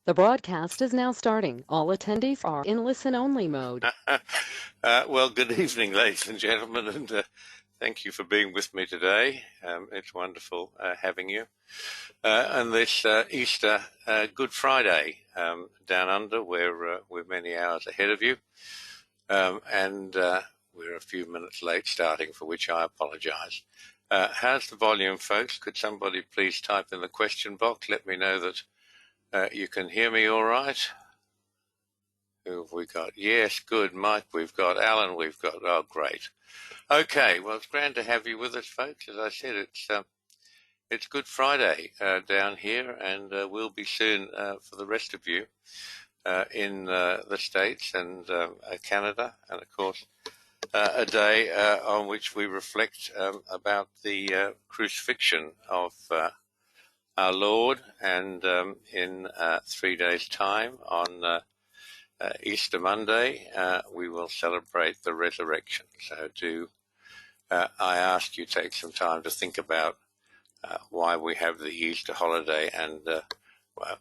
The broadcast is now starting. All attendees are in listen-only mode. Well, good evening, ladies and gentlemen, and thank you for being with me today. It's wonderful having you. On this Easter Good Friday down under, we're many hours ahead of you, and we're a few minutes late starting, for which I apologise. How's the volume, folks? Could somebody please type in the question box? Let me know that you can hear me all right. Who have we got? Yes, good. Mike, we've got. Alan, we've got. Oh, great. Okay, well, it's grand to have you with us, folks. As I said, it's Good Friday down here, and we'll be soon for the rest of you in the States and Canada, and of course a day on which we reflect about the crucifixion of our Lord, and in 3 days' time on Easter Monday, we will celebrate the resurrection. So I ask you take some time to think about why we have the Easter holiday and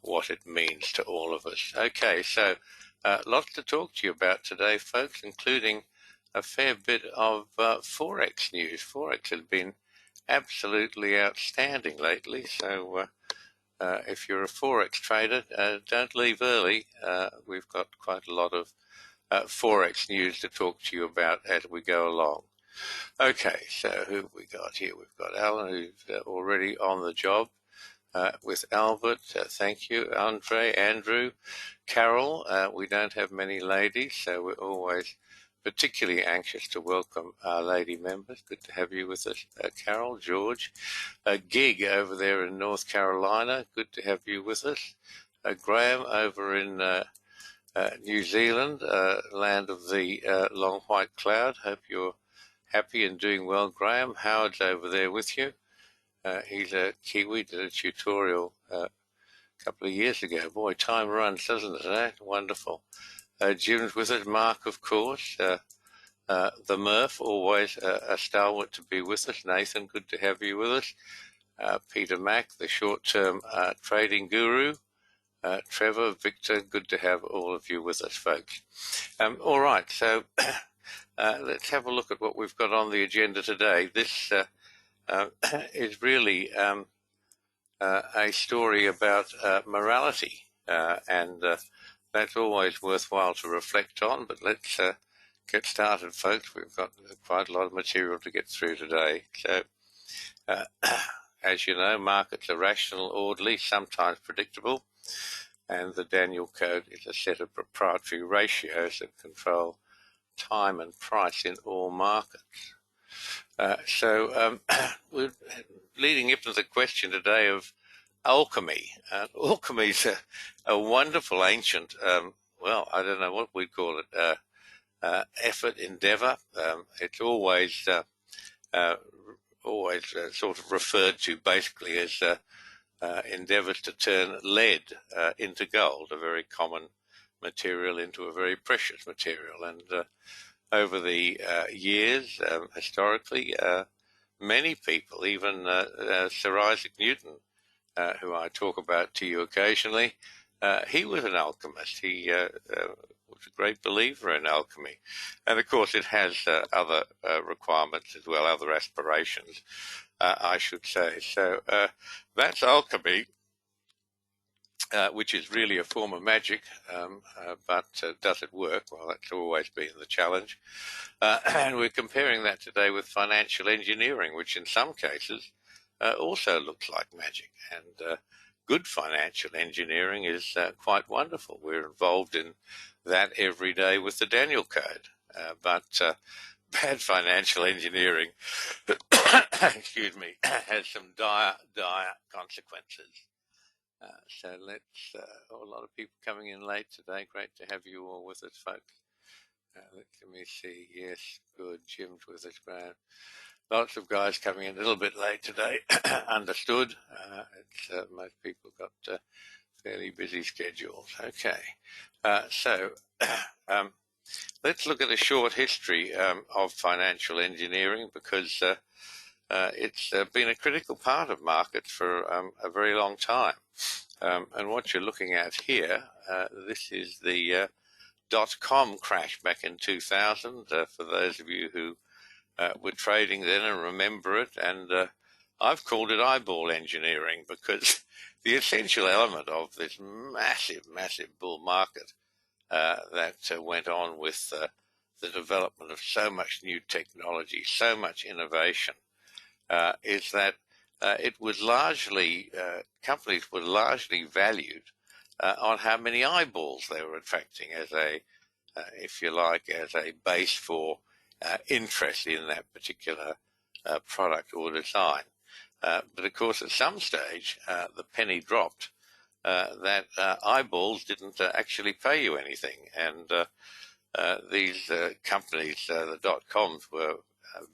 what it means to all of us. Okay, so lots to talk to you about today, folks, including a fair bit of Forex news. Forex has been absolutely outstanding lately, so if you're a Forex trader, don't leave early. We've got quite a lot of Forex news to talk to you about as we go along. Okay, so who have we got here? We've got Alan, who's already on the job with Albert. Thank you, Andre, Andrew, Carol. We don't have many ladies, so we're always particularly anxious to welcome our lady members. Good to have you with us, Carol, George. Gig over there in North Carolina, good to have you with us. Graham over in New Zealand, land of the long white cloud. Hope you're happy and doing well, Graham. Howard's over there with you. He's a Kiwi, did a tutorial a couple of years ago. Boy, time runs, doesn't it, eh? Wonderful. Jim's with us, Mark, of course, the Murph, always a stalwart to be with us. Nathan, good to have you with us. Peter Mack, the short-term trading guru. Trevor, Victor, good to have all of you with us, folks. All right, so let's have a look at what we've got on the agenda today. This is really a story about morality, and that's always worthwhile to reflect on, but let's get started, folks. We've got quite a lot of material to get through today. So, as you know, markets are rational, orderly, sometimes predictable, and the Daniel Code is a set of proprietary ratios that control time and price in all markets. We're leading into the question today of alchemy. Alchemy is a wonderful ancient, well, I don't know what we'd call it, effort, endeavor. It's always sort of referred to basically as endeavors to turn lead into gold, a very common material into a very precious material. And over the years, historically, many people, even Sir Isaac Newton, who I talk about to you occasionally, he was an alchemist. He was a great believer in alchemy. And of course it has other requirements as well, other aspirations, I should say. So that's alchemy, which is really a form of magic, but does it work? Well, that's always been the challenge. And we're comparing that today with financial engineering, which in some cases also looks like magic. And good financial engineering is quite wonderful. We're involved in that every day with the Daniel Code. But bad financial engineering, excuse me, has some dire consequences. So let's, a lot of people coming in late today. Great to have you all with us, folks. Let me see. Yes, good. Jim's with us, Graham. Lots of guys coming in a little bit late today. Understood. Most people got fairly busy schedules. Okay. Let's look at a short history of financial engineering, because it's been a critical part of markets for a very long time. And what you're looking at here, this is the dot-com crash back in 2000, for those of you who were trading then and remember it. And I've called it eyeball engineering because the essential element of this massive, massive bull market that went on with the development of so much new technology, so much innovation, is that it was largely, companies were largely valued on how many eyeballs they were attracting as a, if you like, as a base for interest in that particular product or design. But of course, at some stage, the penny dropped that eyeballs didn't actually pay you anything. And these companies, the dot-coms, were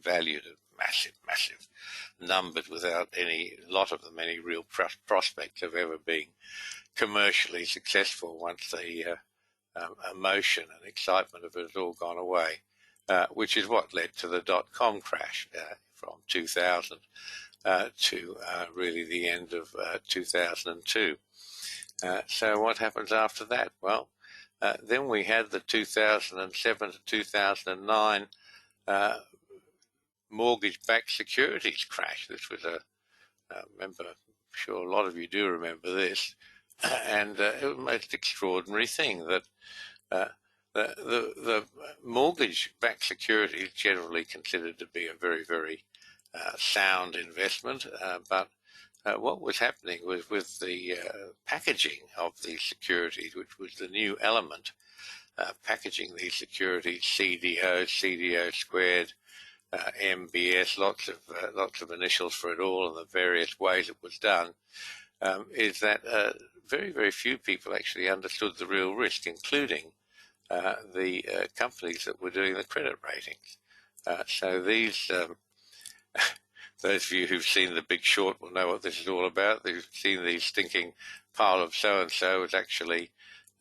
valued at massive, massive numbers without a lot of them any real prospect of ever being commercially successful once the emotion and excitement of it had all gone away, which is what led to the dot-com crash from 2000 to really the end of 2002. So what happens after that? Well, then we had the 2007 to 2009 mortgage-backed securities crash. This was remember, I'm sure a lot of you do remember this, and it was a most extraordinary thing that the mortgage-backed securities generally considered to be a very, very sound investment, but what was happening was with the packaging of these securities, which was the new element, packaging these securities, CDO squared, MBS, lots of initials for it all, and the various ways it was done, is that very, very few people actually understood the real risk, including the companies that were doing the credit ratings. So these, those of you who've seen The Big Short will know what this is all about. They've seen the stinking pile of so-and-so is actually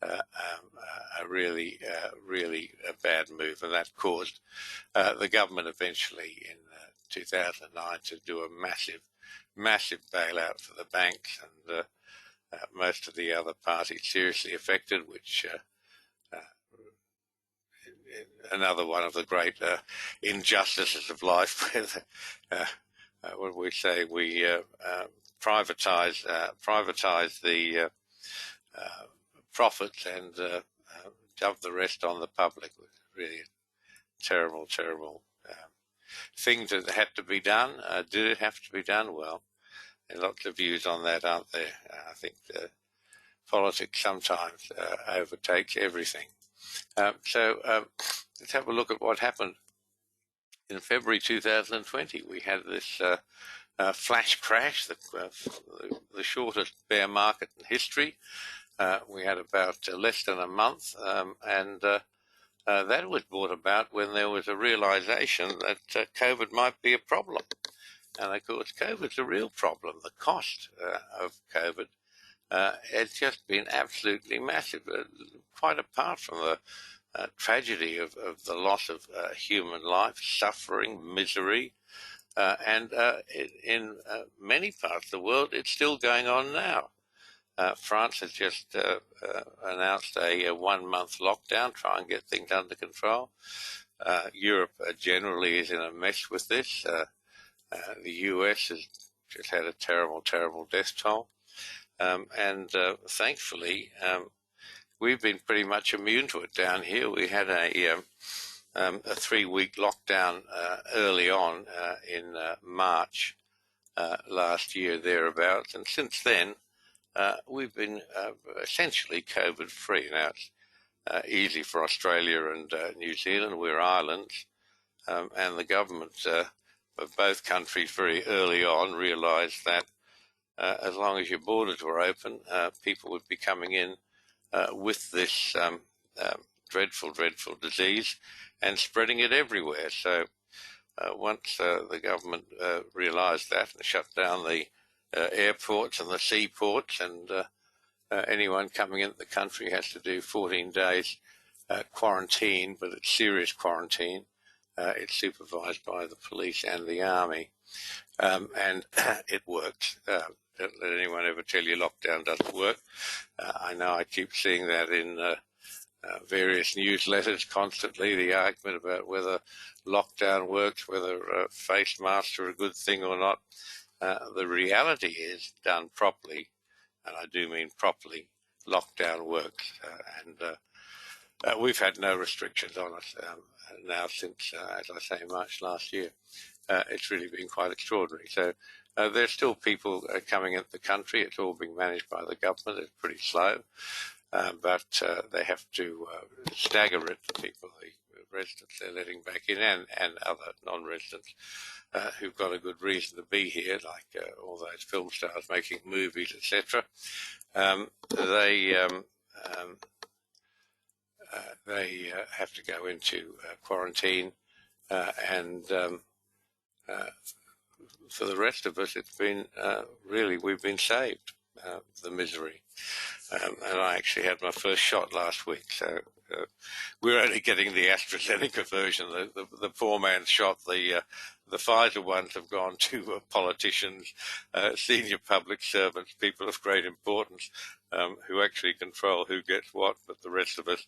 a really, really a bad move, and that caused the government eventually in 2009 to do a massive, massive bailout for the banks and most of the other parties seriously affected, which another one of the great injustices of life, where when we say we privatize the profits and dump the rest on the public, was really a terrible, terrible thing that had to be done. Did it have to be done? Well, there are lots of views on that, aren't there? I think politics sometimes overtakes everything. So let's have a look at what happened. In February 2020, we had this flash crash, the shortest bear market in history. We had about less than a month, and that was brought about when there was a realization that COVID might be a problem. And of course, COVID's a real problem. The cost of COVID has just been absolutely massive, quite apart from the tragedy of the loss of human life, suffering, misery, and in many parts of the world, it's still going on now. France has just announced a 1-month lockdown, try and get things under control. Europe generally is in a mess with this. The US has just had a terrible, terrible death toll. And thankfully, we've been pretty much immune to it down here. We had a 3-week lockdown early on in March last year, thereabouts. And since then, we've been essentially COVID-free. Now, it's easy for Australia and New Zealand. We're islands. And the government of both countries very early on realized that as long as your borders were open, people would be coming in with this dreadful, dreadful disease and spreading it everywhere. So once the government realized that and shut down the airports and the seaports, and anyone coming into the country has to do 14 days quarantine, but it's serious quarantine. It's supervised by the police and the army, and it worked Don't let anyone ever tell you lockdown doesn't work. I know I keep seeing that in various newsletters constantly, the argument about whether lockdown works, whether face masks are a good thing or not. The reality is, done properly, and I do mean properly, lockdown works. We've had no restrictions on us now since, as I say, March last year. It's really been quite extraordinary. So there's still people coming into the country. It's all being managed by the government. It's pretty slow, but they have to stagger it for people, the residents they're letting back in, and other non-residents who've got a good reason to be here, like all those film stars making movies, etc. They have to go into quarantine, and for the rest of us, it's been really, we've been saved the misery. And I actually had my first shot last week, so we're only getting the AstraZeneca version. The poor man's shot. The Pfizer ones have gone to politicians, senior public servants, people of great importance, who actually control who gets what. But the rest of us,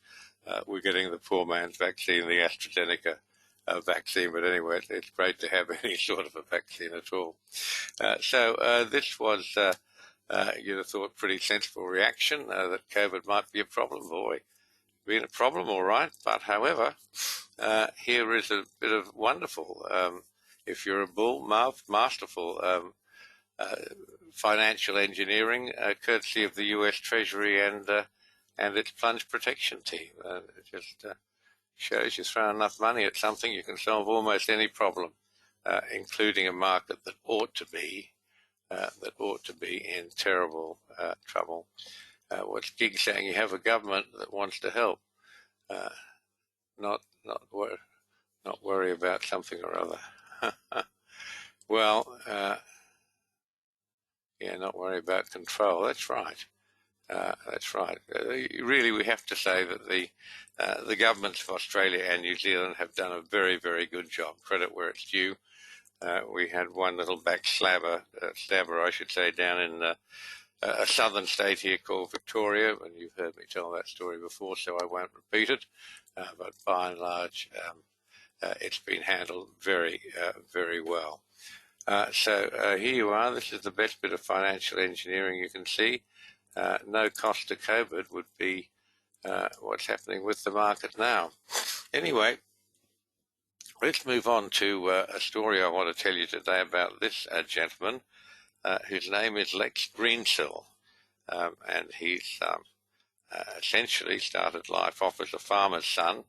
we're getting the poor man's vaccine, the AstraZeneca vaccine. But anyway, it's great to have any sort of a vaccine at all. So this was, you'd have thought, pretty sensible reaction that COVID might be a problem. Boy, been a problem, all right. But however, here is a bit of wonderful, if you're a bull, masterful financial engineering, courtesy of the U.S. Treasury and its plunge protection team. It just shows you throw enough money at something, you can solve almost any problem, including a market that ought to be in terrible trouble. What's Gig saying? You have a government that wants to help, not worry about something or other. Well, yeah, not worry about control. That's right. That's right. Really, we have to say that the governments of Australia and New Zealand have done a very, very good job. Credit where it's due. We had one little stabber, I should say, down in a southern state here called Victoria, and you've heard me tell that story before, so I won't repeat it. But by and large, it's been handled very, very well. So here you are. This is the best bit of financial engineering you can see. No cost to COVID would be what's happening with the market now. Anyway, let's move on to a story I want to tell you today about this gentleman whose name is Lex Greensill, and he's essentially started life off as a farmer's son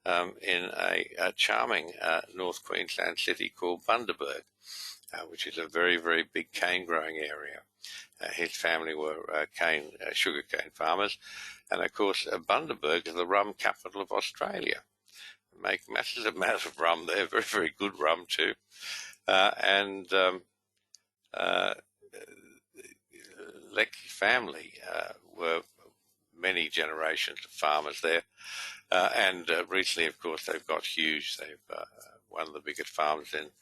in a charming North Queensland city called Bundaberg, which is a very, very big cane growing area. His family were sugarcane farmers, and of course Bundaberg is the rum capital of Australia. They make masses of rum there, very, very good rum too. Lecky's family were many generations of farmers there, and recently, of course, they've got huge. They've one of the biggest farms in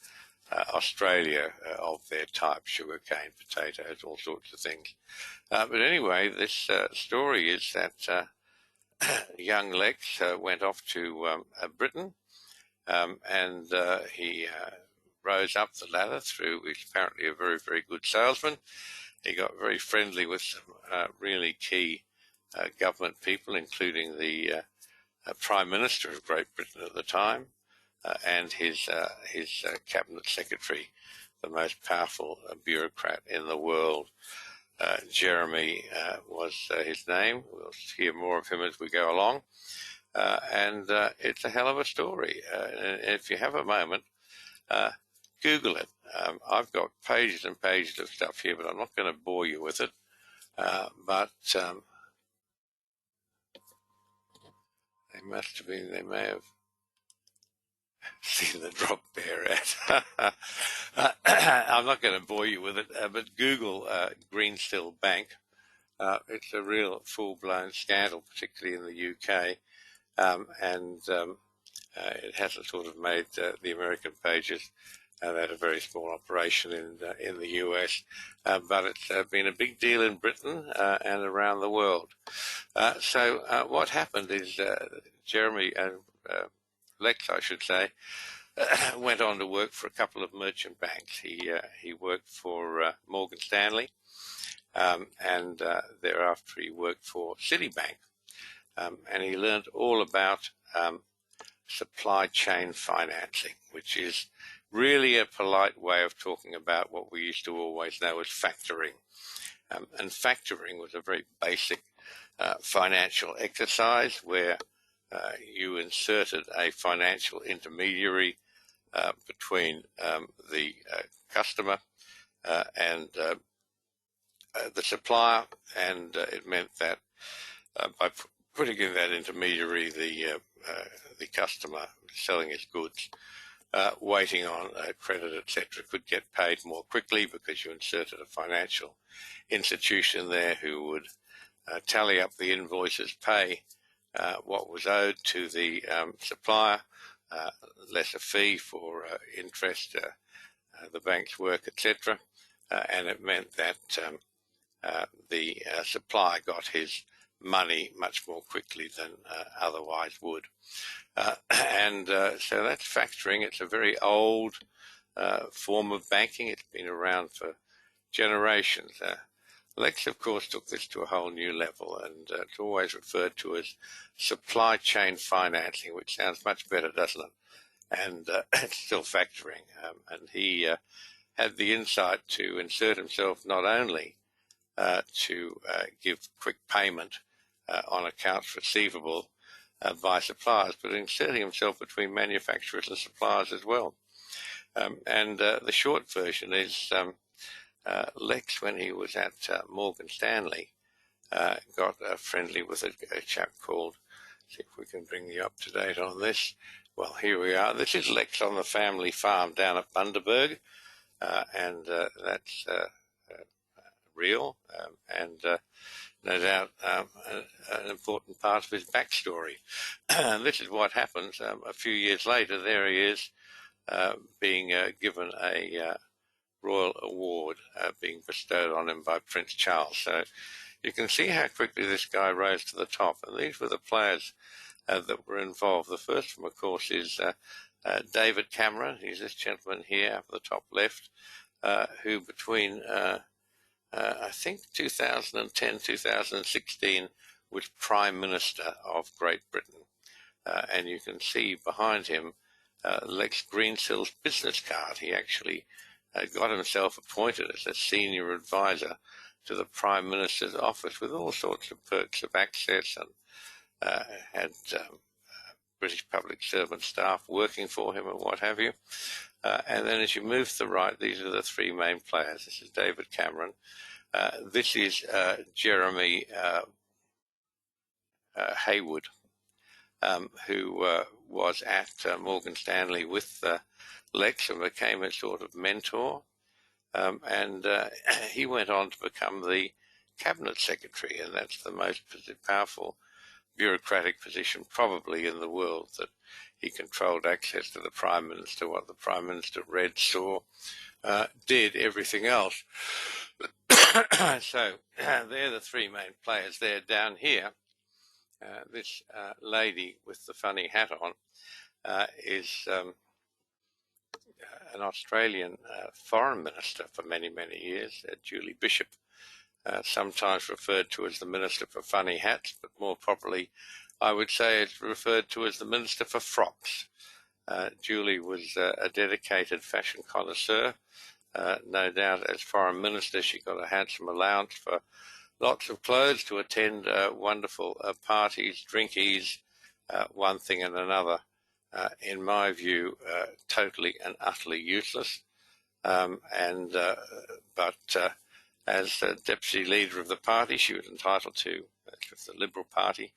Australia of their type, sugarcane, potatoes, all sorts of things. But anyway, this story is that young Lex went off to Britain, and he rose up the ladder through. He's apparently a very, very good salesman. He got very friendly with some really key government people, including the Prime Minister of Great Britain at the time, and his cabinet secretary, the most powerful bureaucrat in the world. Jeremy was his name. We'll hear more of him as we go along. And it's a hell of a story. And if you have a moment, Google it. I've got pages and pages of stuff here, but I'm not going to bore you with it. But they may have seen the drop bear ad. I'm not going to bore you with it, but Google Greensill Bank. It's a real full-blown scandal, particularly in the UK, and it hasn't sort of made the American pages They had a very small operation in the US, but it's been a big deal in Britain and around the world. So what happened is Jeremy and Lex, I should say, went on to work for a couple of merchant banks. He worked for Morgan Stanley, and thereafter he worked for Citibank, and he learned all about supply chain financing, which is really a polite way of talking about what we used to always know as factoring. And factoring was a very basic financial exercise where you inserted a financial intermediary between the customer and the supplier, and it meant that by putting in that intermediary, the customer selling his goods, waiting on credit, etc., could get paid more quickly because you inserted a financial institution there who would tally up the invoices, pay what was owed to the supplier, less a fee for interest, the bank's work, etc., and it meant that the supplier got his money much more quickly than otherwise would. And so that's factoring. It's a very old form of banking. It's been around for generations. Lex, of course, took this to a whole new level, and it's always referred to as supply chain financing, which sounds much better, doesn't it? And it's still factoring. And he had the insight to insert himself not only to give quick payment on accounts receivable by suppliers, but inserting himself between manufacturers and suppliers as well. And the short version is Lex, when he was at Morgan Stanley, got friendly with a chap called, see if we can bring you up to date on this. Well, here we are. This is Lex on the family farm down at Bundaberg, and that's real, and no doubt an important part of his backstory. And this is what happens. A few years later, there he is, being given a royal award being bestowed on him by Prince Charles. So you can see how quickly this guy rose to the top. And these were the players that were involved. The first one, of course, is David Cameron. He's this gentleman here up the top left, who between I think 2010, 2016 was Prime Minister of Great Britain. And you can see behind him Lex Greensill's business card. He actually got himself appointed as a senior advisor to the Prime Minister's office with all sorts of perks of access, and had British public servant staff working for him and what have you. And then as you move to the right, these are the three main players. This is David Cameron. This is Jeremy Haywood, who was at Morgan Stanley with Lex and became a sort of mentor. And he went on to become the cabinet secretary, and that's the most powerful bureaucratic position probably in the world, that he controlled access to the Prime Minister, what the Prime Minister read, saw, did, everything else. So they're the three main players there. Down here, this lady with the funny hat on is an Australian foreign minister for many, many years, Julie Bishop, sometimes referred to as the Minister for Funny Hats, but more properly, I would say it's referred to as the Minister for Frocks. Julie was a dedicated fashion connoisseur. No doubt as Foreign Minister she got a handsome allowance for lots of clothes to attend wonderful parties, drinkies, one thing and another. In my view, totally and utterly useless. But as deputy leader of the party, she was entitled to, the Liberal Party,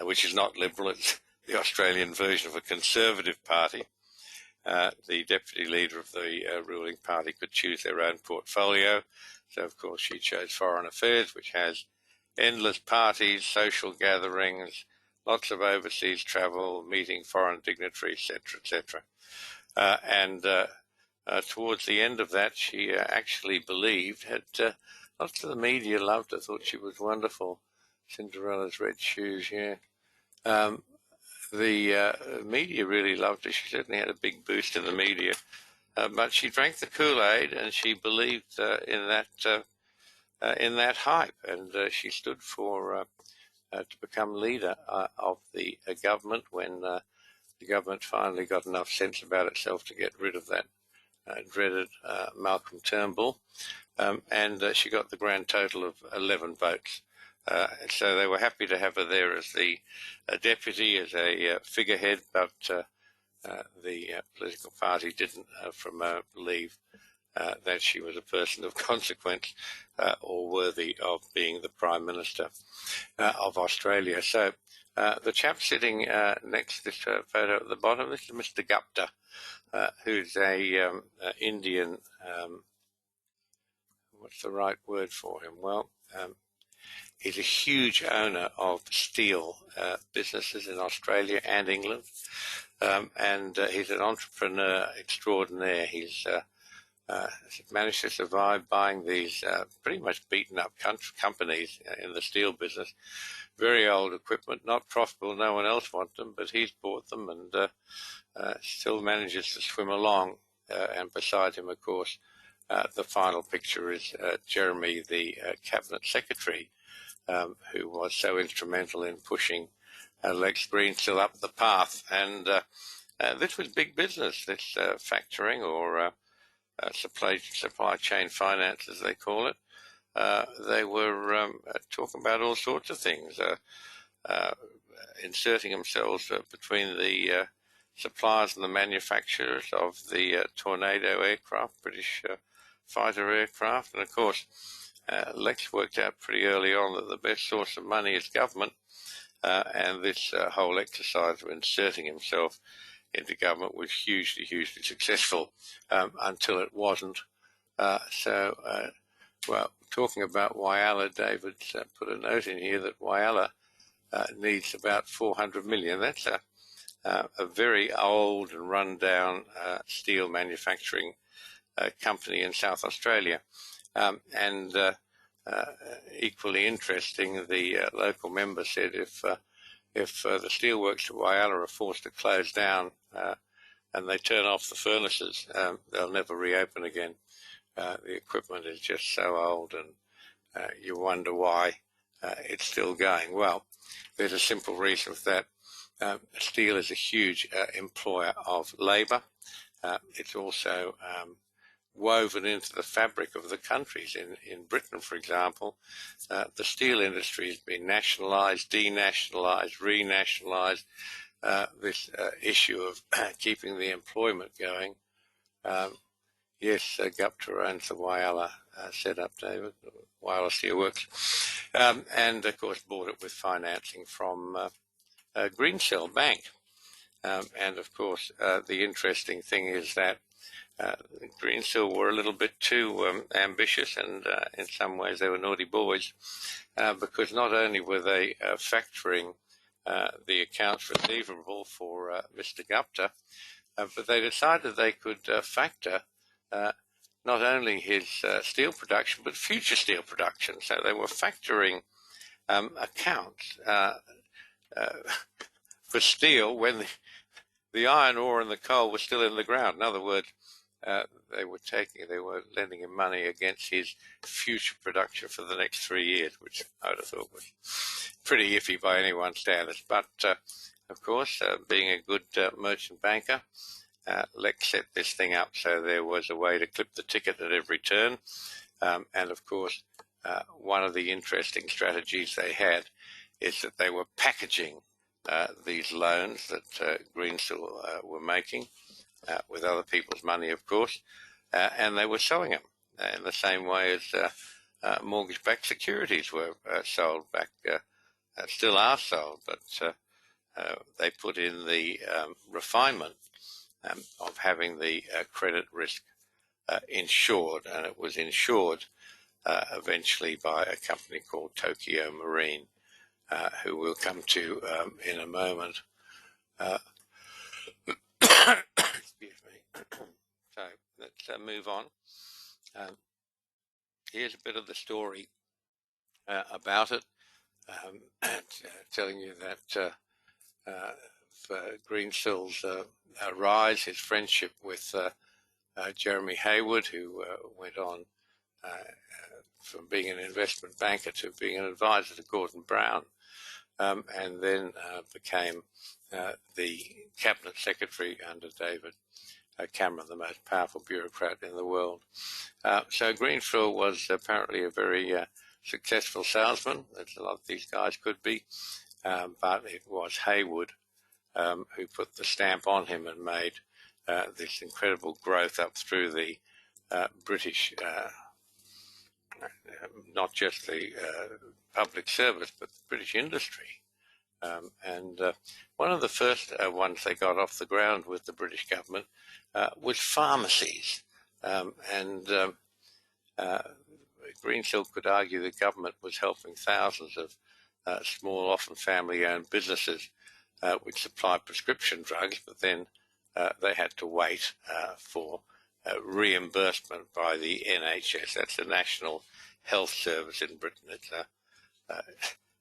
which is not liberal, it's the Australian version of a Conservative Party. The deputy leader of the ruling party could choose their own portfolio. So, of course, she chose Foreign Affairs, which has endless parties, social gatherings, lots of overseas travel, meeting foreign dignitaries, etc., etc. And towards the end of that, she actually believed, lots of the media loved her, thought she was wonderful. Cinderella's red shoes, yeah. The media really loved her. She certainly had a big boost in the media. But she drank the Kool-Aid, and she believed in that hype, and she stood for to become leader of the government when the government finally got enough sense about itself to get rid of that dreaded Malcolm Turnbull, and she got the grand total of 11 votes. So they were happy to have her there as the deputy, as a figurehead, but the political party didn't believe that she was a person of consequence or worthy of being the Prime Minister of Australia. So the chap sitting next to this photo at the bottom, this is Mr. Gupta, who's a Indian, what's the right word for him? Well, he's a huge owner of steel businesses in Australia and England, and he's an entrepreneur extraordinaire. He's managed to survive buying these pretty much beaten up companies in the steel business. Very old equipment, not profitable, no one else wants them, but he's bought them and still manages to swim along. And beside him, of course, the final picture is Jeremy, the Cabinet Secretary, who was so instrumental in pushing Lex Greensill up the path. And this was big business, this factoring or supply chain finance, as they call it. They were talking about all sorts of things, inserting themselves between the suppliers and the manufacturers of the Tornado aircraft, British fighter aircraft. And of course, Lex worked out pretty early on that the best source of money is government, and this whole exercise of inserting himself into government was hugely, hugely successful until it wasn't. Well, talking about Whyalla, David's put a note in here that Whyalla needs about 400 million. That's a very old and run-down steel manufacturing company in South Australia. And equally interesting, the local member said if the steelworks at Whyalla are forced to close down and they turn off the furnaces, they'll never reopen again. The equipment is just so old, and you wonder why it's still going. Well, there's a simple reason for that. Steel is a huge employer of labour. It's also woven into the fabric of the countries. In Britain, for example, the steel industry has been nationalised, denationalised, renationalised. This issue of keeping the employment going. Yes, Gupta owns the Whyalla setup, David, Whyalla Steelworks, and of course bought it with financing from Greensill Bank. And of course, the interesting thing is that Greensill were a little bit too ambitious, and in some ways they were naughty boys, because not only were they factoring the accounts receivable for Mr. Gupta, but they decided they could factor not only his steel production, but future steel production. So they were factoring accounts for steel when the iron ore and the coal were still in the ground. In other words, they were lending him money against his future production for the next 3 years, which I would have thought was pretty iffy by anyone's standards. But of course, being a good merchant banker, Lex set this thing up so there was a way to clip the ticket at every turn. And of course, one of the interesting strategies they had is that they were packaging these loans that Greensill were making with other people's money, of course, and they were selling them in the same way as mortgage-backed securities were sold back, still are sold, but they put in the refinement of having the credit risk insured, and it was insured eventually by a company called Tokyo Marine, who we'll come to in a moment. Excuse me. So let's move on. Here's a bit of the story about it, telling you that for Greenstill's rise, his friendship with Jeremy Hayward, who went on from being an investment banker to being an advisor to Gordon Brown, and then became the cabinet secretary under David Cameron, the most powerful bureaucrat in the world. So Greensill was apparently a very successful salesman, as a lot of these guys could be, but it was Hayward who put the stamp on him and made this incredible growth up through the British, not just the public service, but the British industry. And one of the first ones they got off the ground with the British government was pharmacies. Greensill could argue the government was helping thousands of small, often family-owned businesses which supplied prescription drugs, but then they had to wait for reimbursement by the NHS. That's the National Health Service in Britain. It's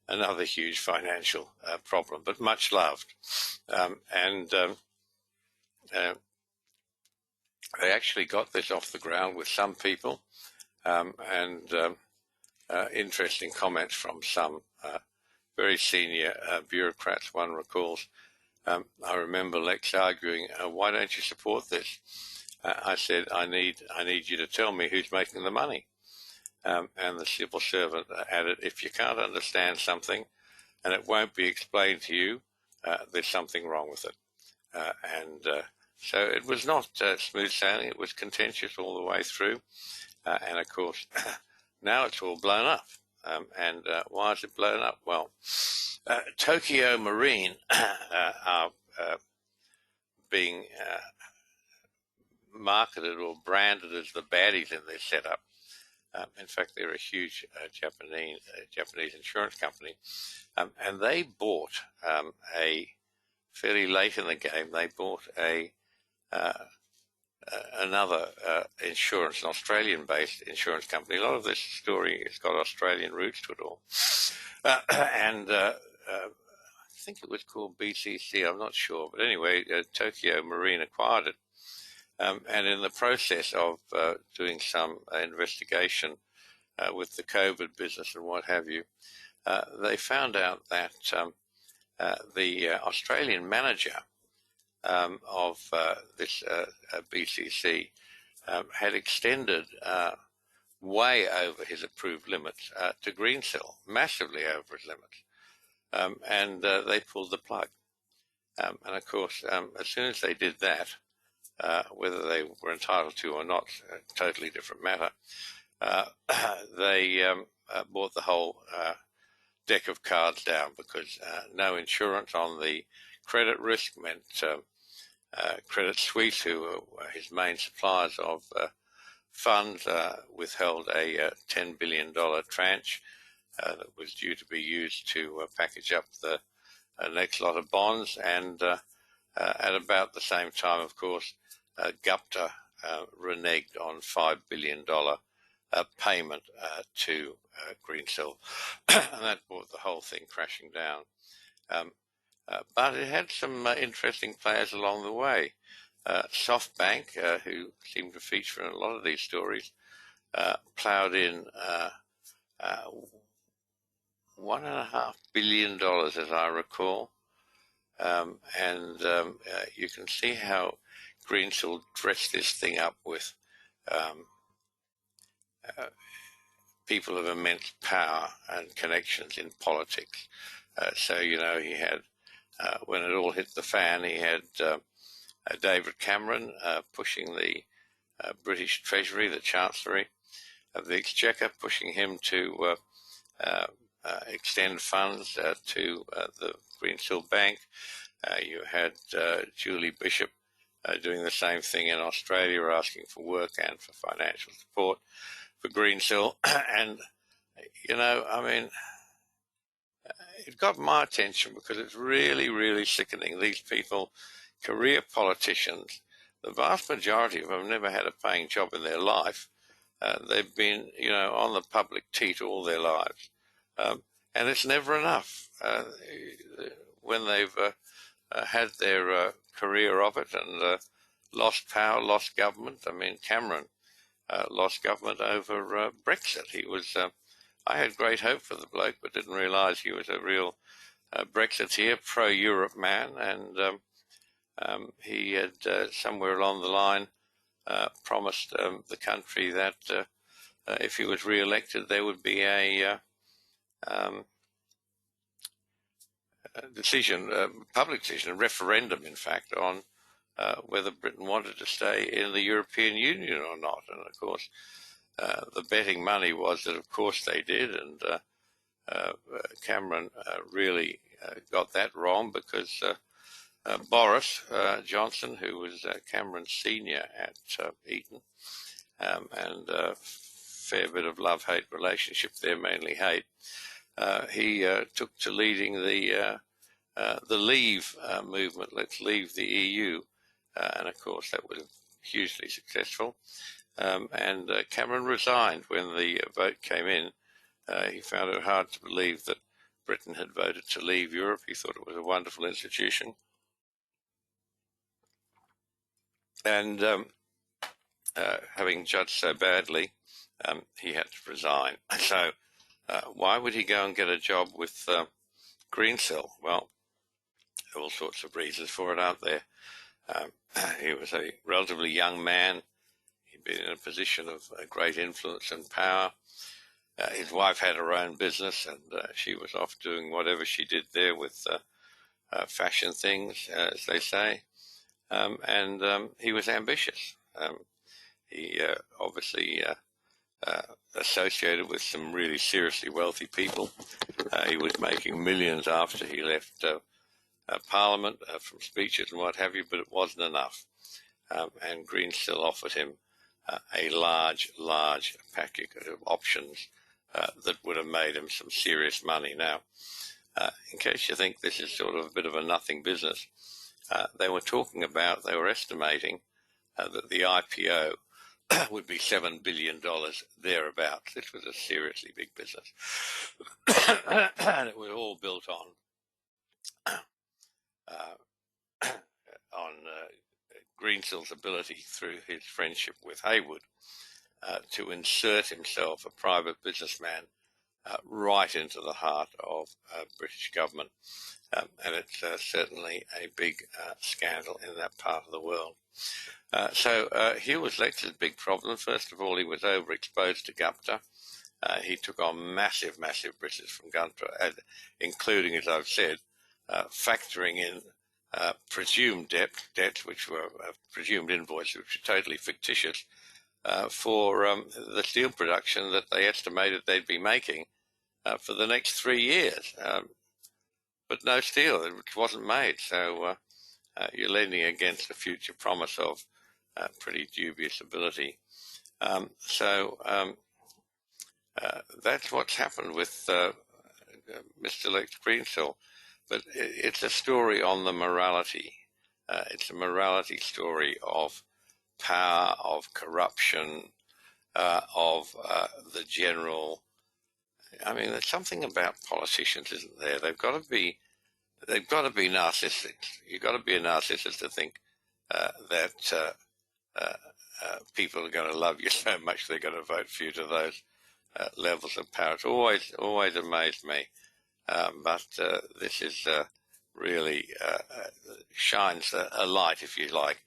another huge financial problem, but much loved. They actually got this off the ground with some people, interesting comments from some very senior bureaucrats. One recalls, I remember Lex arguing, why don't you support this? I said, I need you to tell me who's making the money. And the civil servant added, if you can't understand something and it won't be explained to you, there's something wrong with it. So it was not smooth sailing. It was contentious all the way through. And of course, now it's all blown up. Why is it blown up? Well, Tokyo Marine are being marketed or branded as the baddies in this setup. In fact, they're a huge Japanese insurance company, and they bought fairly late in the game. They bought another insurance, an Australian-based insurance company. A lot of this story has got Australian roots to it all, I think it was called BCC. I'm not sure, but anyway, Tokyo Marine acquired it. And in the process of doing some investigation with the COVID business and what have you, they found out that the Australian manager of this BCC had extended way over his approved limits to Greensill, massively over his limits, and they pulled the plug. And of course, as soon as they did that, whether they were entitled to or not, a totally different matter, they bought the whole deck of cards down, because no insurance on the credit risk meant Credit Suisse, who were his main suppliers of funds, withheld a $10 billion tranche that was due to be used to package up the next lot of bonds. And at about the same time, of course, Gupta reneged on $5 billion payment to Greensill, and that brought the whole thing crashing down. But it had some interesting players along the way. SoftBank, who seemed to feature in a lot of these stories, ploughed in $1.5 billion, as I recall. You can see how Greensill dressed this thing up with people of immense power and connections in politics. So, you know, he had, when it all hit the fan, he had David Cameron pushing the British Treasury, the Chancellery of the Exchequer, pushing him to extend funds to the Greensill Bank. You had Julie Bishop doing the same thing in Australia, asking for work and for financial support for Greensill. And, you know, I mean, it got my attention because it's really, really sickening. These people, career politicians, the vast majority of them have never had a paying job in their life. They've been, on the public teat all their lives. And it's never enough. When they've had their career of it and lost power, lost government. I mean, Cameron lost government over Brexit. I had great hope for the bloke, but didn't realise he was a real Brexiteer, pro-Europe man, and he had somewhere along the line promised the country that if he was re-elected, there would be a decision, public decision, a referendum, in fact, on whether Britain wanted to stay in the European Union or not. And of course, the betting money was that, of course, they did, and Cameron really got that wrong because Boris Johnson, who was Cameron's senior at Eton, and a fair bit of love-hate relationship there, mainly hate, he took to leading the Leave movement. Let's leave the EU, and of course that was hugely successful. And Cameron resigned when the vote came in. He found it hard to believe that Britain had voted to leave Europe. He thought it was a wonderful institution. And having judged so badly, he had to resign. So why would he go and get a job with Greensill? Well, there are all sorts of reasons for it, aren't there? He was a relatively young man. He'd been in a position of great influence and power. His wife had her own business, and she was off doing whatever she did there with fashion things, as they say. And he was ambitious. He obviously associated with some really seriously wealthy people. He was making millions after he left Parliament from speeches and what have you, but it wasn't enough. And Greensill offered him a large package of options that would have made him some serious money. Now, in case you think this is sort of a bit of a nothing business, they were estimating that the IPO would be $7 billion thereabouts. This was a seriously big business. And it was all built on Greensill's ability, through his friendship with Haywood, to insert himself, a private businessman, right into the heart of British government. And it's certainly a big scandal in that part of the world. So he was elected. Big problem. First of all, he was overexposed to Gupta. He took on massive bridges from Gupta, including, as I've said, factoring in presumed debts, which were presumed invoices, which were totally fictitious, for the steel production that they estimated they'd be making for the next 3 years. But no steel, which wasn't made. So you're leaning against a future promise of pretty dubious ability. So that's what's happened with Mr. Greensill. But it's a story on the morality. It's a morality story of power, of corruption, of the general. I mean, there's something about politicians, isn't there? They've got to be narcissistic. You've got to be a narcissist to think that people are going to love you so much they're going to vote for you to those levels of power. It's always amazed me. But this is really shines a light, if you like,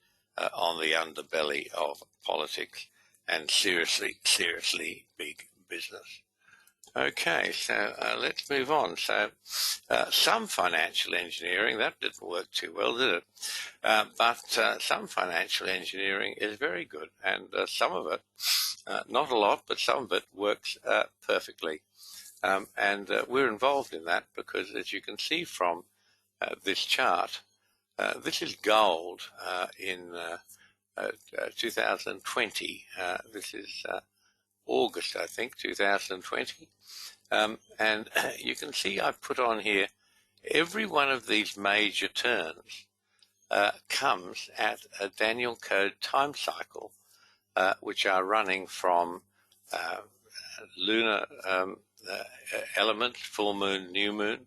on the underbelly of politics and seriously big business. Okay, so let's move on. So some financial engineering, that didn't work too well, did it? But some financial engineering is very good, and some of it, not a lot, but some of it works perfectly. And we're involved in that because, as you can see from this chart, this is gold in 2020. This is August, I think, 2020. And you can see I've put on here every one of these major turns comes at a Daniel Code time cycle, which are running from lunar elements, full moon, new moon,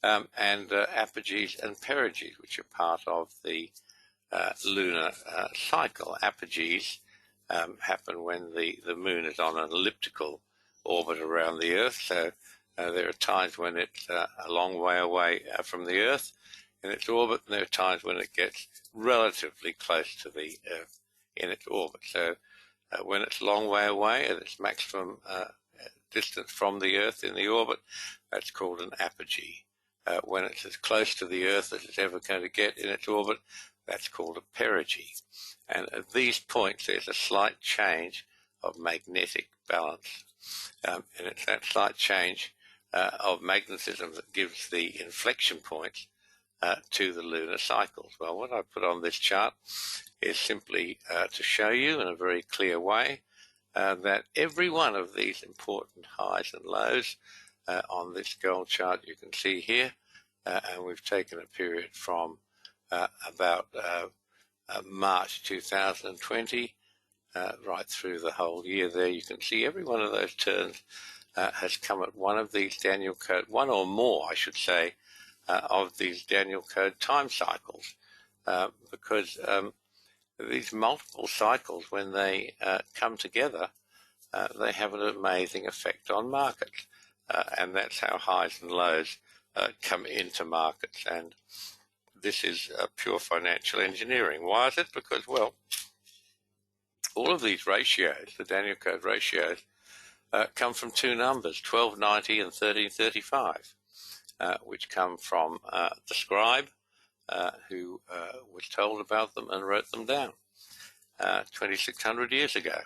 and apogees and perigees, which are part of the lunar cycle. Apogees happen when the moon is on an elliptical orbit around the Earth, so there are times when it's a long way away from the Earth in its orbit, and there are times when it gets relatively close to the Earth in its orbit. So when it's a long way away at its maximum distance from the Earth in the orbit, that's called an apogee. When it's as close to the Earth as it's ever going to get in its orbit, that's called a perigee. And at these points, there's a slight change of magnetic balance. And it's that slight change of magnetism that gives the inflection points to the lunar cycles. Well, what I put on this chart is simply to show you in a very clear way that every one of these important highs and lows on this gold chart you can see here, and we've taken a period from about March 2020 right through the whole year there. You can see every one of those turns has come at one of these Daniel Code, one or more, I should say, of these Daniel Code time cycles, because these multiple cycles, when they come together, they have an amazing effect on markets, and that's how highs and lows come into markets. And this is pure financial engineering. Why is it? Because, well, all of these ratios, the Daniel Code ratios, come from two numbers, 1290 and 1335, which come from the scribe who was told about them and wrote them down 2,600 years ago,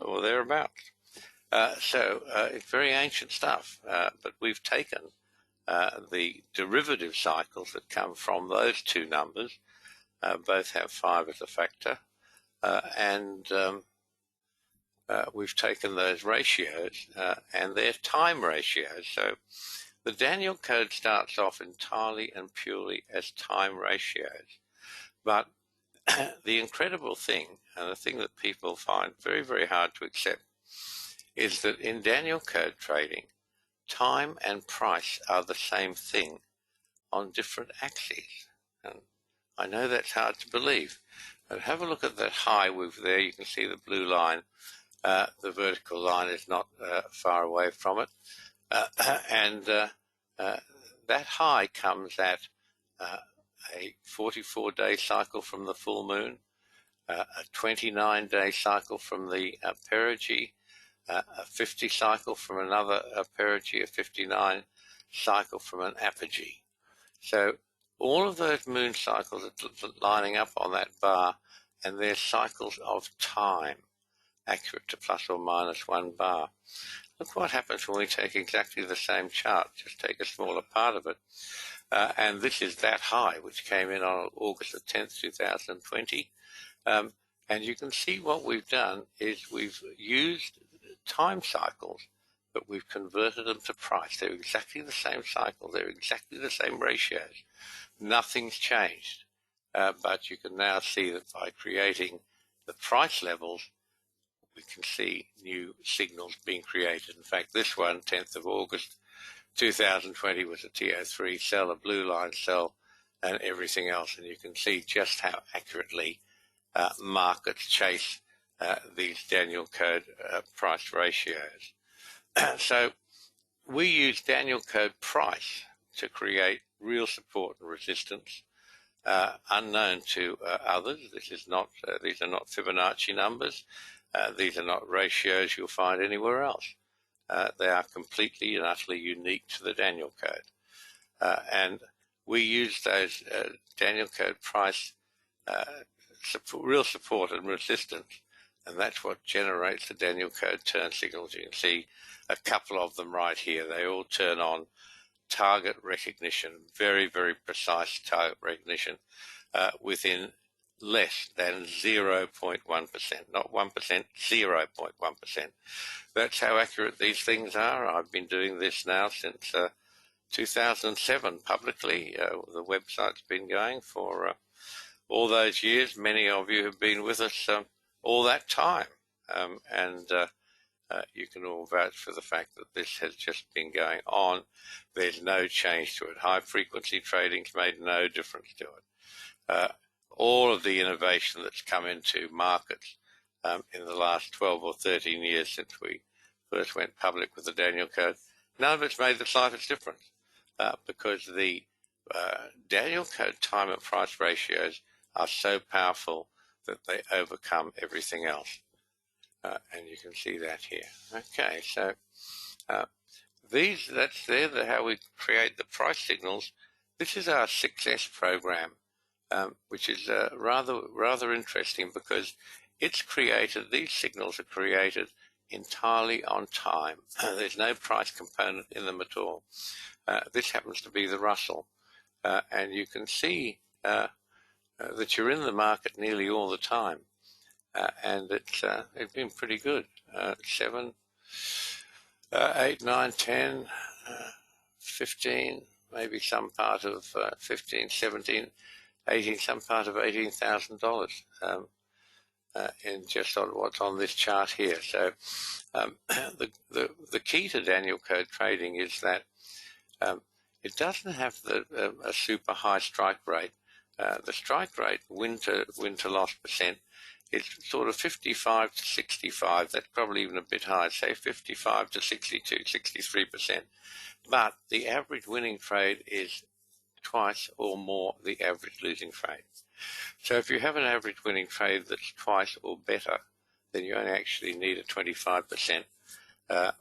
or thereabouts. So it's very ancient stuff, but we've taken the derivative cycles that come from those two numbers, both have 5 as a factor, and we've taken those ratios and they're time ratios. So the Daniel Code starts off entirely and purely as time ratios. But the incredible thing, and the thing that people find very, very hard to accept, is that in Daniel Code trading, time and price are the same thing on different axes. And I know that's hard to believe, but have a look at that high with there. You can see the blue line. The vertical line is not far away from it. And that high comes at a 44-day cycle from the full moon, a 29-day cycle from the perigee, a 50 cycle from another perigee, a 59 cycle from an apogee. So all of those moon cycles are lining up on that bar, and they're cycles of time, accurate to plus or minus 1 bar. Look what happens when we take exactly the same chart, just take a smaller part of it. And this is that high, which came in on August the 10th, 2020. And you can see what we've done is we've used time cycles, but we've converted them to price. They're exactly the same cycle. They're exactly the same ratios. Nothing's changed. But you can now see that by creating the price levels, we can see new signals being created. In fact, this one, 10th of August 2020, was a TO3 sell, a blue line sell, and everything else. And you can see just how accurately markets chase these Daniel Code price ratios. So we use Daniel Code price to create real support and resistance, unknown to others. This is not; these are not Fibonacci numbers. These are not ratios you'll find anywhere else. They are completely and utterly unique to the Daniel Code. And we use those Daniel Code price real support and resistance, and that's what generates the Daniel Code turn signals. You can see a couple of them right here. They all turn on target recognition, very, very precise target recognition within less than 0.1%, not 1%, 0.1%. That's how accurate these things are. I've been doing this now since 2007 publicly. The website's been going for all those years. Many of you have been with us all that time, and you can all vouch for the fact that this has just been going on. There's no change to it. High frequency trading's made no difference to it. All of the innovation that's come into markets in the last 12 or 13 years since we first went public with the Daniel Code, none of it's made the slightest difference, because the Daniel Code time and price ratios are so powerful that they overcome everything else. And you can see that here. Okay, so that's how we create the price signals. This is our 6S program, which is rather interesting because it's created, these signals are created entirely on time. There's no price component in them at all. This happens to be the Russell, and you can see that you're in the market nearly all the time. And it's been pretty good. 7, 8, 9, 10, 15, maybe some part of 15, 17, 18, some part of $18,000 in just on what's on this chart here. So the key to Daniel Code trading is that it doesn't have a super high strike rate. The strike rate, win to loss percent, it's sort of 55 to 65. That's probably even a bit high, say 55 to 62, 63%. But the average winning trade is twice or more the average losing trade. So if you have an average winning trade that's twice or better, then you only actually need a 25%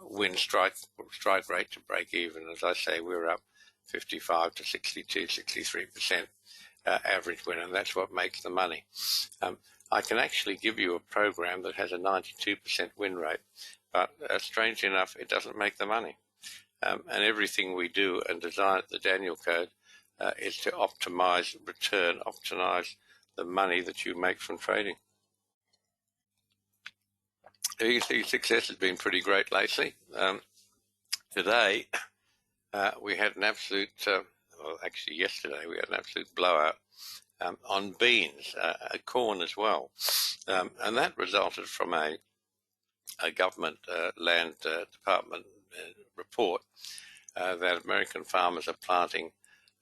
win strike rate to break even. As I say, we're up 55 to 62, 63% average win, and that's what makes the money. I can actually give you a program that has a 92% win rate, but strangely enough, it doesn't make the money. And everything we do and design at the Daniel Code is to optimize return, optimize the money that you make from trading. You can see success has been pretty great lately. Today, we had an absolute, well, actually yesterday, we had an absolute blowout on beans, corn as well. And that resulted from a government land department report that American farmers are planning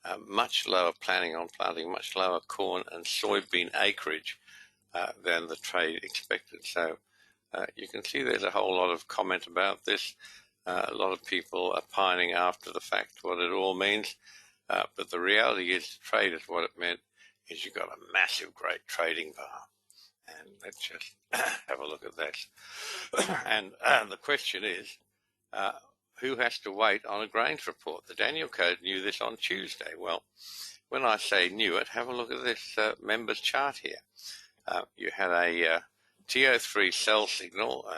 on planting much lower corn and soybean acreage than the trade expected. So you can see there's a whole lot of comment about this. A lot of people are pining after the fact what it all means. But the reality is, the trade is what it meant, is you've got a massive, great trading bar. And let's just have a look at that. And the question is, who has to wait on a grains report? The Daniel Code knew this on Tuesday. Well, when I say knew it, have a look at this members chart here. You had a TO3 sell signal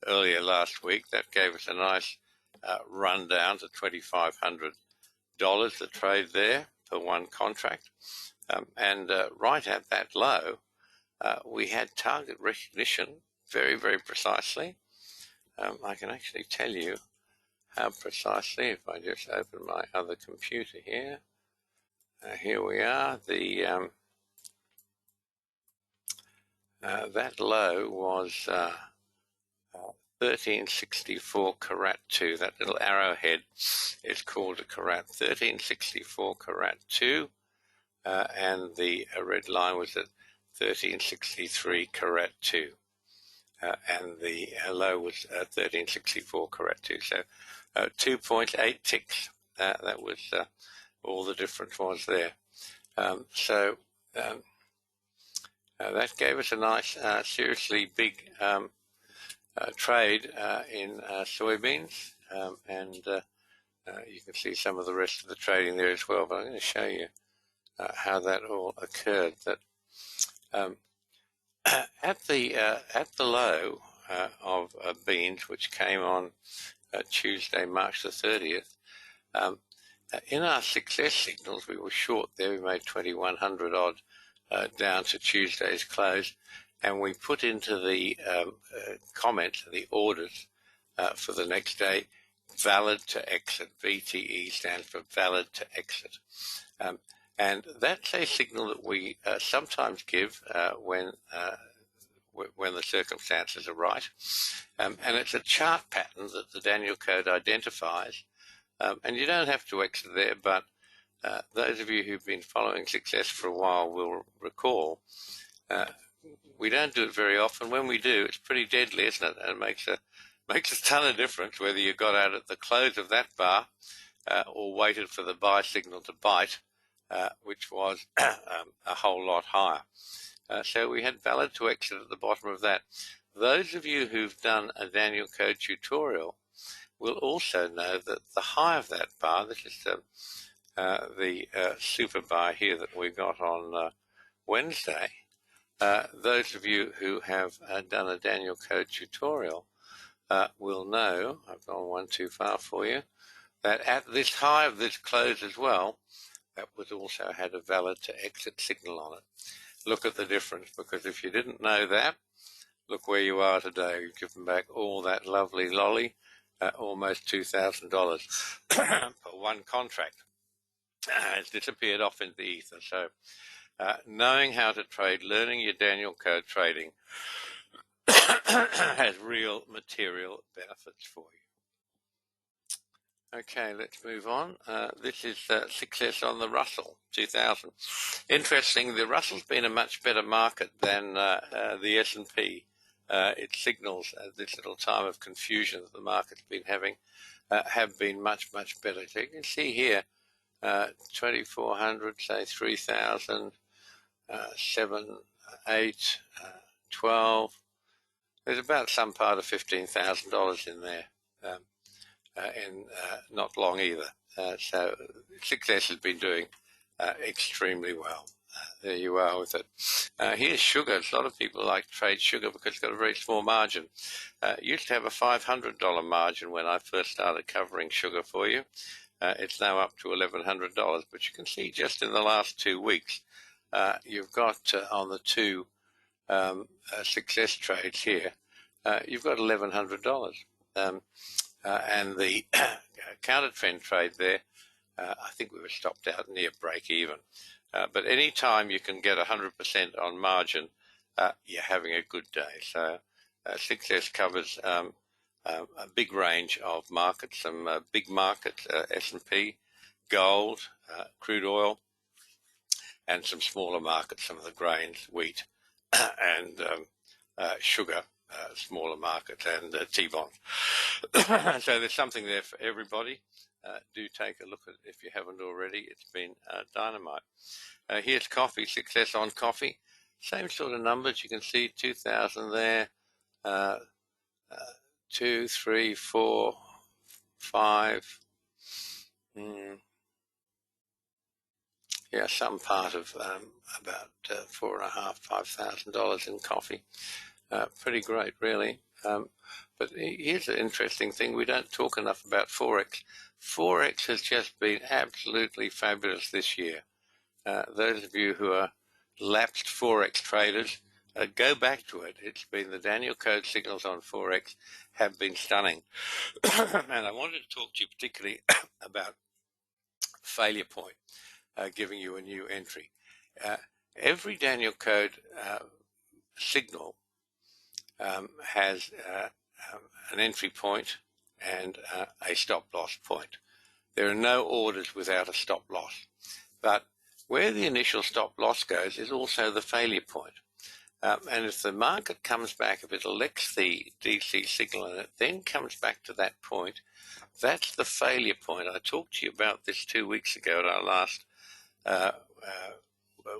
earlier last week. That gave us a nice rundown to $2,500, the trade there for one contract. And right at that low, we had target recognition very, very precisely. I can actually tell you how precisely if I just open my other computer here. Here we are. The that low was 1364 carat 2. That little arrowhead is called a carat. 1364 carat 2, and the red line was at 1363 carat 2, and the low was 1364 carat 2. So 2.8 ticks. That was all the difference was there. So that gave us a nice, seriously big trade in soybeans, and you can see some of the rest of the trading there as well. But I'm going to show you how that all occurred. That at the low of beans, which came on Tuesday, March the 30th, in our success signals, we were short there. We made 2,100 odd down to Tuesday's close, and we put into the comment, the orders for the next day, valid to exit. VTE stands for valid to exit. And that's a signal that we sometimes give when the circumstances are right. And it's a chart pattern that the Daniel Code identifies. And you don't have to exit there, but those of you who've been following success for a while will recall we don't do it very often. When we do, it's pretty deadly, isn't it? And it makes a ton of difference whether you got out at the close of that bar or waited for the buy signal to bite, which was a whole lot higher. So we had valid to exit at the bottom of that. Those of you who've done a Daniel Code tutorial will also know that the high of that bar, this is the super bar here that we got on Wednesday. Those of you who have done a Daniel Code tutorial will know, I've gone one too far for you, that at this high of this close as well, that was also had a valid to exit signal on it. Look at the difference, because if you didn't know that, look where you are today. You've given back all that lovely lolly, almost $2,000 for one contract. It's disappeared off into the ether. So knowing how to trade, learning your Daniel Code trading has real material benefits for you. Okay, let's move on. This is success on the Russell 2000. Interesting, the Russell's been a much better market than the S&P. It signals this little time of confusion that the market's been having have been much, much better. So you can see here, 2,400, say 3,000, 7, 8, 12. There's about some part of $15,000 in there. And not long either. So success has been doing extremely well. There you are with it. Here's sugar. A lot of people like to trade sugar because it's got a very small margin. Used to have a $500 margin when I first started covering sugar for you. It's now up to $1,100, but you can see just in the last 2 weeks, you've got on the two success trades here, you've got $1,100. And the counter trend trade there, I think we were stopped out near break even. But any time you can get 100% on margin, you're having a good day. So success covers a big range of markets, some big markets, S&P, gold, crude oil, and some smaller markets, some of the grains, wheat, and sugar. Smaller market and T-bonds. So there's something there for everybody. Do take a look at it if you haven't already. It's been dynamite. Here's coffee, success on coffee. Same sort of numbers. You can see 2,000 there. 2, 3, 4, 5. Yeah, some part of about $4,500, $5,000 in coffee. Pretty great, really. But here's an interesting thing. We don't talk enough about Forex. Forex has just been absolutely fabulous this year. Those of you who are lapsed Forex traders, go back to it. It's been the Daniel Code signals on Forex have been stunning. And I wanted to talk to you particularly about failure point, giving you a new entry. Every Daniel Code signal has an entry point and a stop loss point. There are no orders without a stop loss. But where the initial stop loss goes is also the failure point. And if the market comes back, if it elects the DC signal and it then comes back to that point, that's the failure point. I talked to you about this 2 weeks ago at our last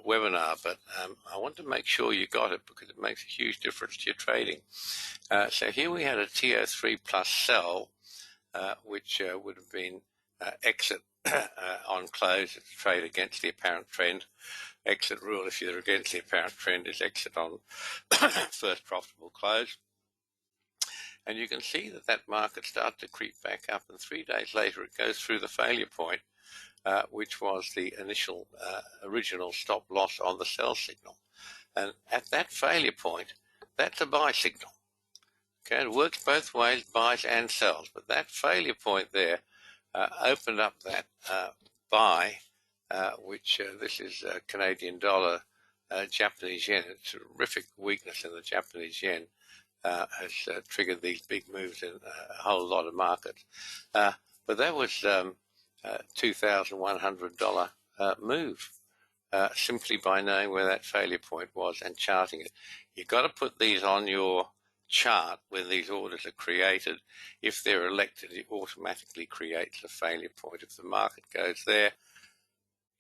webinar, but I want to make sure you got it because it makes a huge difference to your trading. So here we had a TO3 plus sell, which would have been exit on close, it's trade against the apparent trend. Exit rule, if you're against the apparent trend, is exit on first profitable close. And you can see that that market started to creep back up, and 3 days later it goes through the failure point, which was the initial original stop loss on the sell signal. And at that failure point, that's a buy signal. Okay, it works both ways, buys and sells. But that failure point there opened up that buy which this is Canadian dollar, Japanese yen. A terrific weakness in the Japanese yen has triggered these big moves in a whole lot of markets. But that was $2,100 move. Simply by knowing where that failure point was and charting it. You've got to put these on your chart when these orders are created. If they're elected, it automatically creates a failure point. If the market goes there,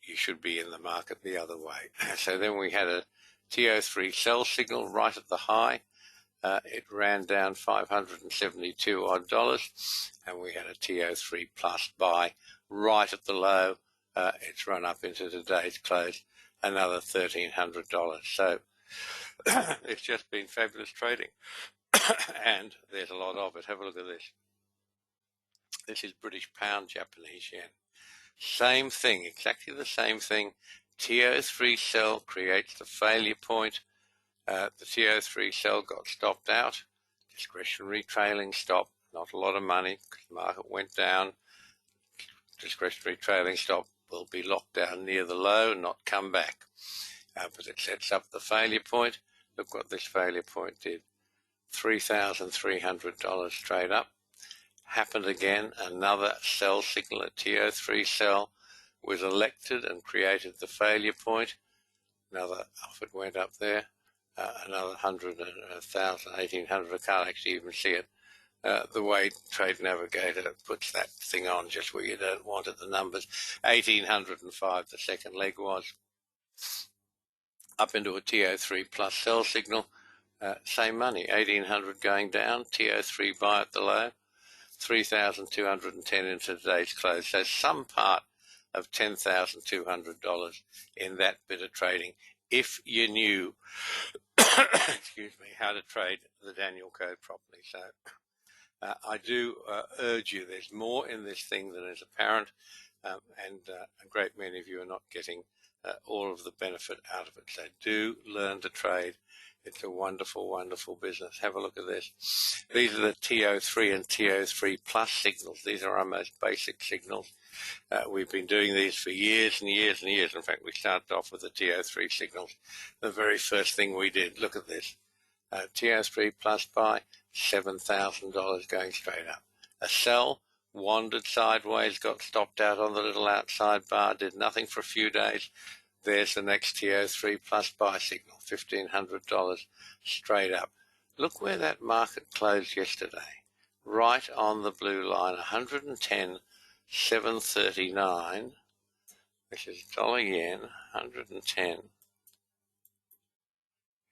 you should be in the market the other way. So then we had a TO3 sell signal right at the high. It ran down $572 odd, and we had a TO3 plus buy right at the low. It's run up into today's close, another $1,300. So it's just been fabulous trading, and there's a lot of it. Have a look at this. This is British pound, Japanese yen. Same thing, exactly the same thing. TO3 sell creates the failure point. The TO3 sell got stopped out. Discretionary trailing stop. Not a lot of money because the market went down. Discretionary trailing stop will be locked down near the low and not come back. But it sets up the failure point. Look what this failure point did. $3,300 straight up. Happened again. Another sell signal at TO3 sell was elected and created the failure point. Another off it went up there. Another 100, 1,000, 1,800. I can't actually even see it. The way Trade Navigator puts that thing on just where you don't want it, the numbers. 1,805 the second leg was. Up into a TO3 plus sell signal. Same money, 1,800 going down, TO3 buy at the low, 3,210 into today's close. So some part of $10,200 in that bit of trading, if you knew, excuse me, how to trade the Daniel code properly. So I do urge you, there's more in this thing than is apparent, and a great many of you are not getting all of the benefit out of it. So do learn to trade. It's a wonderful, wonderful business. Have a look at this. These are the TO3 and TO3 plus signals. These are our most basic signals. We've been doing these for years and years and years. In fact, we started off with the TO3 signals. The very first thing we did, look at this. TO3 plus buy, $7,000 going straight up. A sell, wandered sideways, got stopped out on the little outside bar, did nothing for a few days. There's the next TO3 plus buy signal, $1,500 straight up. Look where that market closed yesterday. Right on the blue line, 110,739. This is dollar yen, 110.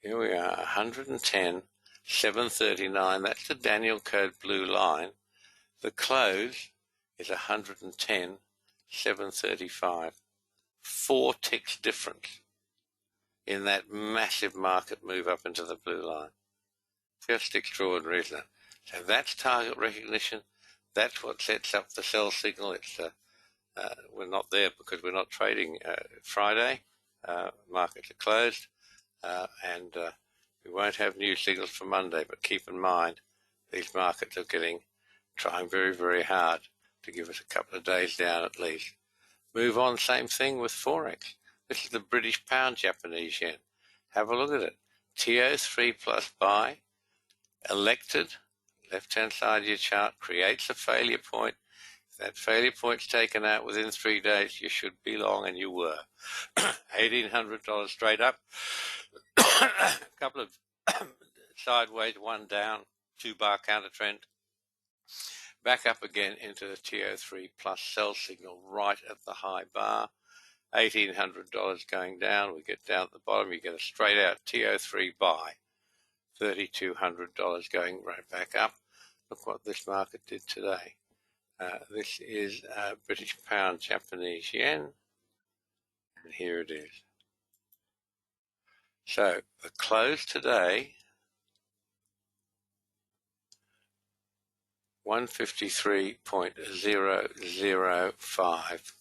Here we are, 110,739. That's the Daniel code blue line. The close is 110,735. 4 ticks difference in that massive market move up into the blue line. Just extraordinary, isn't it? So that's target recognition. That's what sets up the sell signal. It's we're not there because we're not trading Friday. Markets are closed, and we won't have new signals for Monday. But keep in mind, these markets are trying very, very hard to give us a couple of days down at least. Move on, same thing with Forex. This is the British pound, Japanese yen. Have a look at it. TO3 plus buy, elected, left-hand side of your chart, creates a failure point. If that failure point's taken out within 3 days, you should be long, and you were. $1,800 straight up. A couple of sideways, one down, 2-bar counter trend. Back up again into the TO3 plus sell signal right at the high bar. $1,800 going down. We get down at the bottom. You get a straight out TO3 buy. $3,200 going right back up. Look what this market did today. This is British pound, Japanese yen. And here it is. So the close today, 153.005.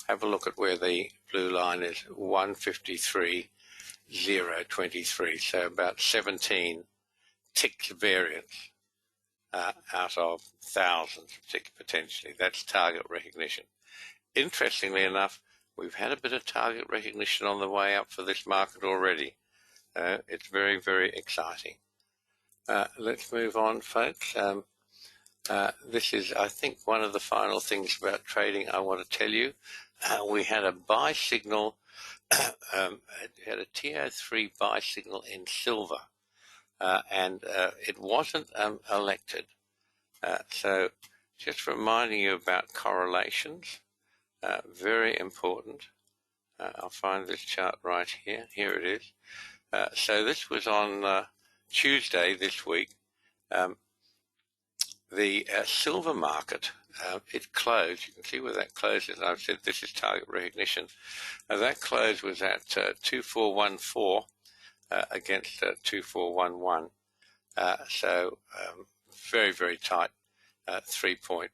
Have a look at where the blue line is, 153.023. So about 17 ticks variance out of thousands of ticks potentially. That's target recognition. Interestingly enough, we've had a bit of target recognition on the way up for this market already. It's very, very exciting. Let's move on, folks. This is, I think, one of the final things about trading I want to tell you. We had a buy signal, had a TO3 buy signal in silver, and it wasn't elected. So just reminding you about correlations, very important. I'll find this chart right here. Here it is. So this was on Tuesday this week. The silver market, it closed. You can see where that closes. I've said this is target recognition. That close was at 2414 against 2411. So very, very tight 3-point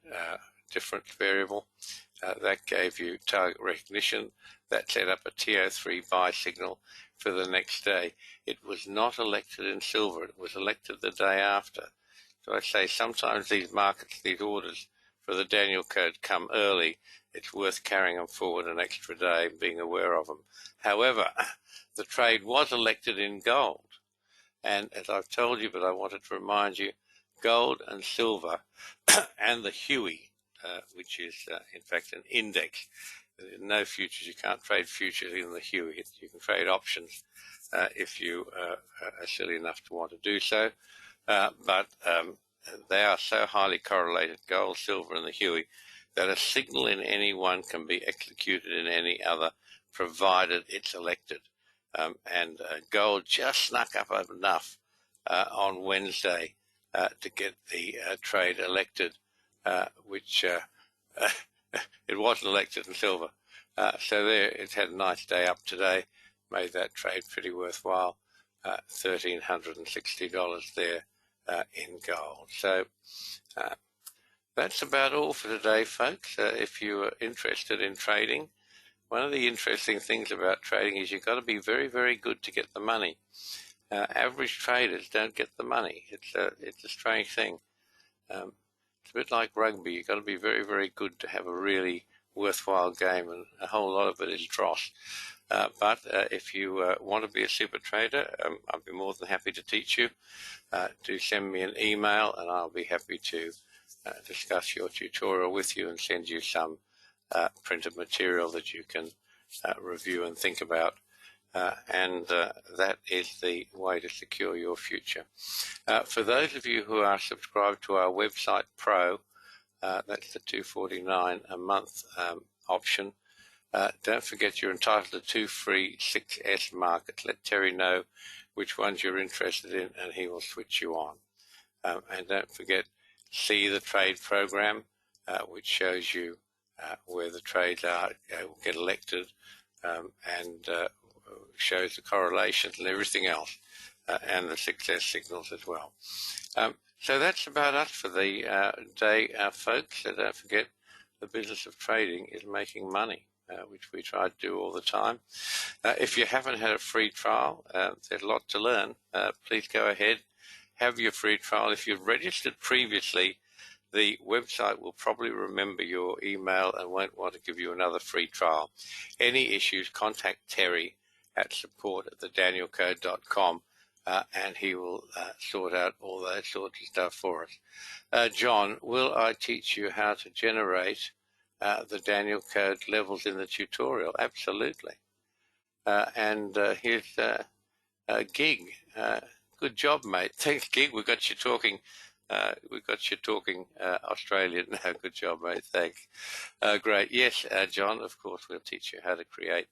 difference variable. That gave you target recognition. That set up a TO3 buy signal for the next day. It was not elected in silver. It was elected the day after. So I say sometimes these markets, these orders for the Daniel code come early. It's worth carrying them forward an extra day and being aware of them. However, the trade was elected in gold. And as I've told you, but I wanted to remind you, gold and silver and the Huey, which is in fact an index. No futures. You can't trade futures in the Huey. You can trade options if you are silly enough to want to do so. But they are so highly correlated, gold, silver, and the Huey, that a signal in any one can be executed in any other, provided it's elected. And gold just snuck up enough on Wednesday to get the trade elected, which it wasn't elected in silver. So there, it's had a nice day up today, made that trade pretty worthwhile, $1,360 there in gold. So that's about all for today, folks. If you are interested in trading, one of the interesting things about trading is you've got to be very, very good to get the money. Average traders don't get the money. It's a strange thing. It's a bit like rugby. You've got to be very, very good to have a really worthwhile game, and a whole lot of it is dross. But if you want to be a super trader, I'd be more than happy to teach you. Do send me an email, and I'll be happy to discuss your tutorial with you and send you some printed material that you can review and think about. And that is the way to secure your future. For those of you who are subscribed to our website Pro, that's the $249 a month option. Don't forget you're entitled to 2 free 6S markets. Let Terry know which ones you're interested in, and he will switch you on. And don't forget, see the trade program, which shows you where the trades are, get elected, and shows the correlations and everything else, and the success signals as well. So that's about us for the day, folks. So don't forget, the business of trading is making money, which we try to do all the time. If you haven't had a free trial, there's a lot to learn. Please go ahead, have your free trial. If you've registered previously, the website will probably remember your email and won't want to give you another free trial. Any issues, contact Terry at support@thedanielcode.com, and he will sort out all those sorts of stuff for us. John, will I teach you how to generate the Daniel Code levels in the tutorial? Absolutely. And here's Gig. Good job, mate. Thanks, Gig. We got you talking. Australian. No, good job, mate. Thanks. Great. Yes, John, of course, we'll teach you how to create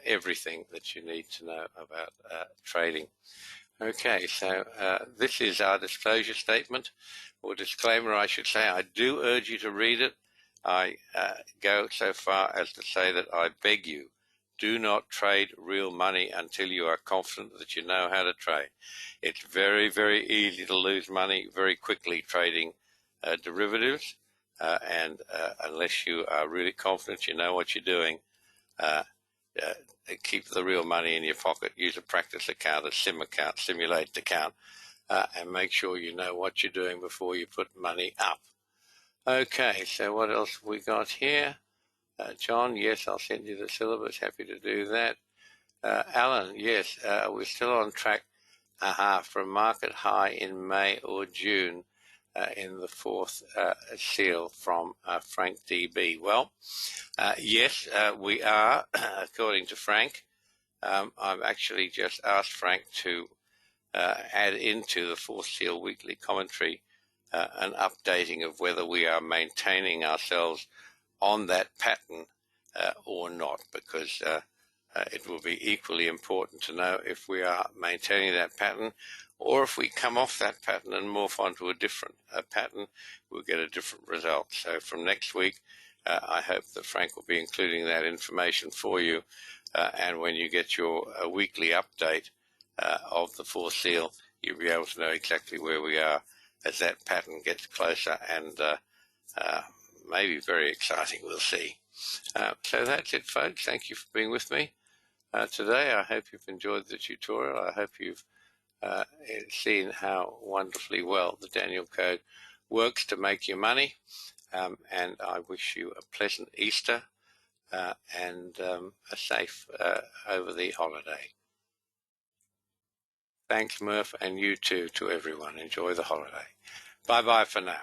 everything that you need to know about trading. Okay, so this is our disclosure statement, or disclaimer, I should say. I do urge you to read it. I go so far as to say that I beg you, do not trade real money until you are confident that you know how to trade. It's very, very easy to lose money very quickly trading derivatives, and unless you are really confident you know what you're doing, keep the real money in your pocket. Use a practice account, a sim account, simulated account, and make sure you know what you're doing before you put money up. Okay, so what else have we got here? John, yes, I'll send you the syllabus. Happy to do that. Alan, yes, we're still on track for a market high in May or June in the fourth seal from Frank DB. Well, yes, we are, according to Frank. I've actually just asked Frank to add into the fourth seal weekly commentary an updating of whether we are maintaining ourselves on that pattern or not, because it will be equally important to know if we are maintaining that pattern, or if we come off that pattern and morph onto a different pattern, we'll get a different result. So from next week, I hope that Frank will be including that information for you, and when you get your weekly update of the fourth seal, you'll be able to know exactly where we are as that pattern gets closer, and maybe very exciting, we'll see. So that's it, folks. Thank you for being with me today. I hope you've enjoyed the tutorial. I hope you've seen how wonderfully well the Daniel Code works to make you money, and I wish you a pleasant Easter and a safe over the holiday. Thanks, Murph, and you too, to everyone. Enjoy the holiday. Bye-bye for now.